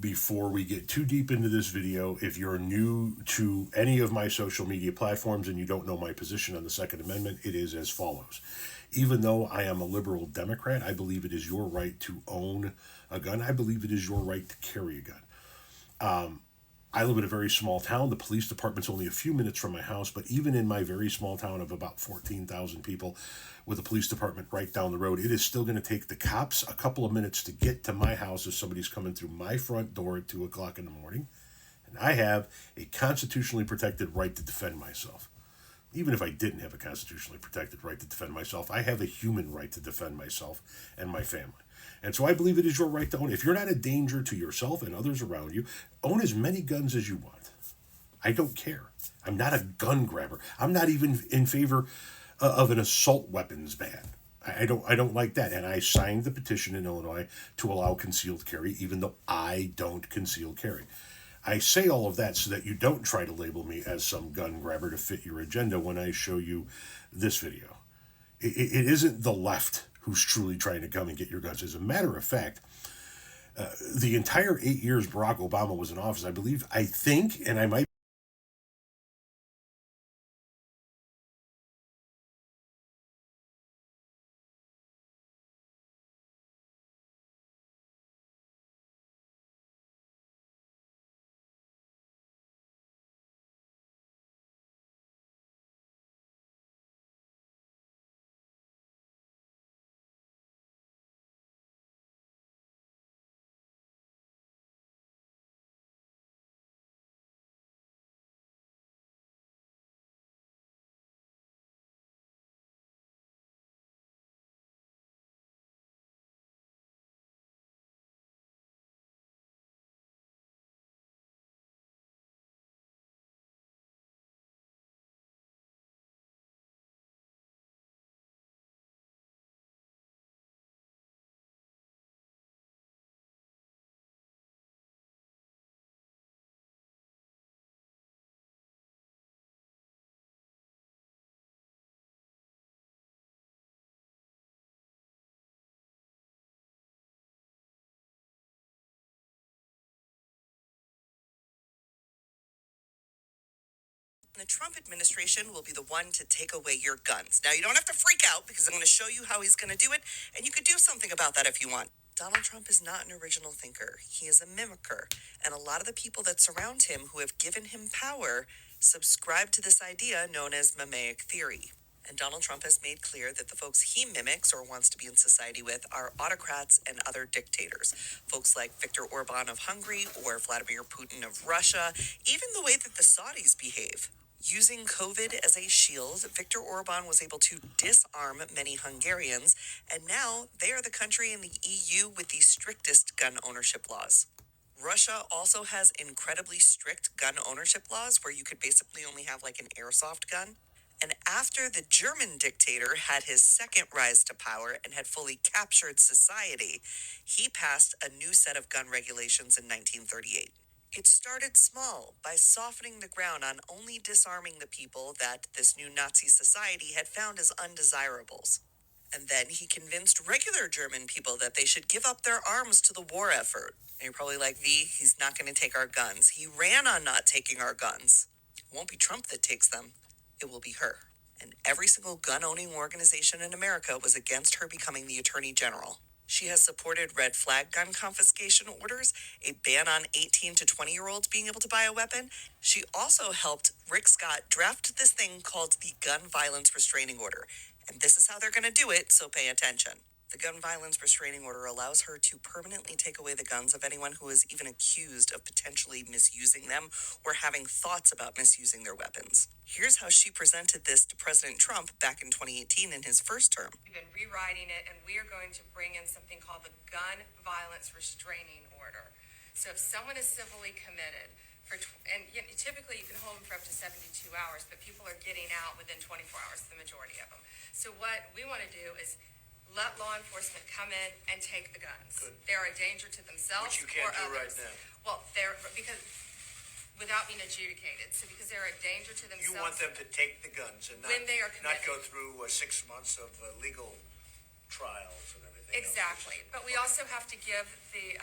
before we get too deep into this video, if you're new to any of my social media platforms and you don't know my position on the Second Amendment, it is as follows. Even though I am a liberal Democrat, I believe it is your right to own a gun. I believe it is your right to carry a gun. I live in a very small town. The police department's only a few minutes from my house, but even in my very small town of about 14,000 people with a police department right down the road, it is still going to take the cops a couple of minutes to get to my house if somebody's coming through my front door at 2 o'clock in the morning. And I have a constitutionally protected right to defend myself. Even if I didn't have a constitutionally protected right to defend myself, I have a human right to defend myself and my family. And so I believe it is your right to own. If you're not a danger to yourself and others around you, own as many guns as you want. I don't care. I'm not a gun grabber. I'm not even in favor of an assault weapons ban. I don't like that. And I signed the petition in Illinois to allow concealed carry, even though I don't conceal carry. I say all of that so that you don't try to label me as some gun grabber to fit your agenda when I show you this video. It isn't the left who's truly trying to come and get your guns. As a matter of fact, the entire 8 years Barack Obama was in office, I think, and I might The Trump administration will be the one to take away your guns. Now, you don't have to freak out because I'm going to show you how he's going to do it, and you could do something about that if you want. Donald Trump is not an original thinker. He is a mimicker, and a lot of the people that surround him who have given him power subscribe to this idea known as mimaic theory. And Donald Trump has made clear that the folks he mimics or wants to be in society with are autocrats and other dictators. Folks like Viktor Orban of Hungary or Vladimir Putin of Russia, even the way that the Saudis behave. Using COVID as a shield, Viktor Orban was able to disarm many Hungarians, and now they are the country in the EU with the strictest gun ownership laws. Russia also has incredibly strict gun ownership laws where you could basically only have like an airsoft gun. And after the German dictator had his second rise to power and had fully captured society, he passed a new set of gun regulations in 1938. It started small by softening the ground on only disarming the people that this new Nazi society had found as undesirables. And then he convinced regular German people that they should give up their arms to the war effort. And you're probably like, he's not going to take our guns. He ran on not taking our guns. It won't be Trump that takes them. It will be her. And every single gun-owning organization in America was against her becoming the Attorney General. She has supported red flag gun confiscation orders, a ban on 18 to 20-year-olds being able to buy a weapon. She also helped Rick Scott draft this thing called the Gun Violence Restraining Order. And this is how they're going to do it, so pay attention. The Gun Violence Restraining Order allows her to permanently take away the guns of anyone who is even accused of potentially misusing them or having thoughts about misusing their weapons. Here's how she presented this to President Trump back in 2018 in his first term. We've been rewriting it, and we are going to bring in something called the Gun Violence Restraining Order. So if someone is civilly committed, typically you can hold them for up to 72 hours, but people are getting out within 24 hours, the majority of them. So what we want to do is let law enforcement come in and take the guns. Good. They're a danger to themselves. Which you can't or do others. right now. Well, they're because without being adjudicated. So because they're a danger to themselves. You want them to take the guns and when they are not committed. go through 6 months of legal trials and everything. Exactly. Else. But we also have to give the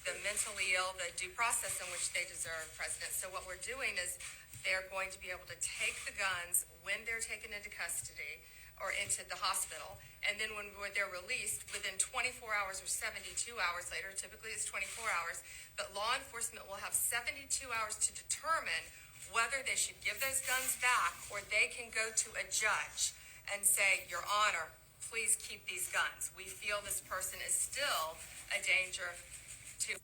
the mentally ill, the due process in which they deserve, President. So what we're doing is they're going to be able to take the guns when they're taken into custody or into the hospital. And then when they're released, within 24 hours or 72 hours later, typically it's 24 hours, but law enforcement will have 72 hours to determine whether they should give those guns back or they can go to a judge and say, Your Honor, please keep these guns. We feel this person is still a danger to.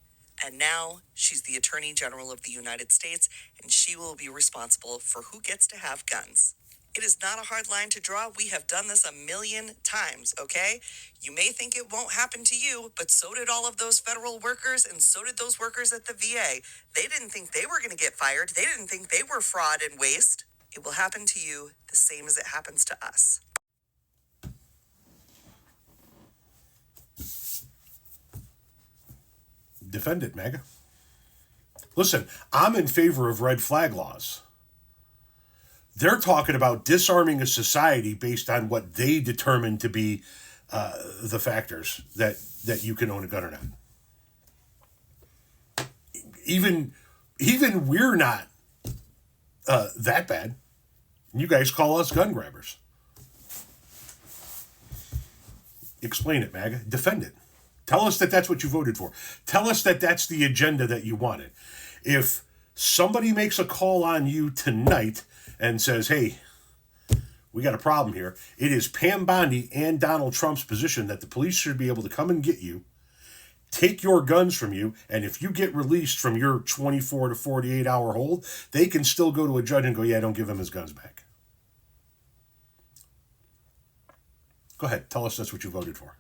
And now she's the Attorney General of the United States, and she will be responsible for who gets to have guns. It is not a hard line to draw. We have done this a million times, okay? You may think it won't happen to you, but so did all of those federal workers, and so did those workers at the VA. They didn't think they were going to get fired. They didn't think they were fraud and waste. It will happen to you the same as it happens to us. Defend it, MAGA. Listen, I'm in favor of red flag laws. They're talking about disarming a society based on what they determine to be the factors that you can own a gun or not. Even we're not that bad. You guys call us gun grabbers. Explain it, MAGA. Defend it. Tell us that that's what you voted for. Tell us that that's the agenda that you wanted. If somebody makes a call on you tonight and says, hey, we got a problem here, it is Pam Bondi and Donald Trump's position that the police should be able to come and get you, take your guns from you, and if you get released from your 24 to 48 hour hold, they can still go to a judge and go, yeah, don't give him his guns back. Go ahead. Tell us that's what you voted for.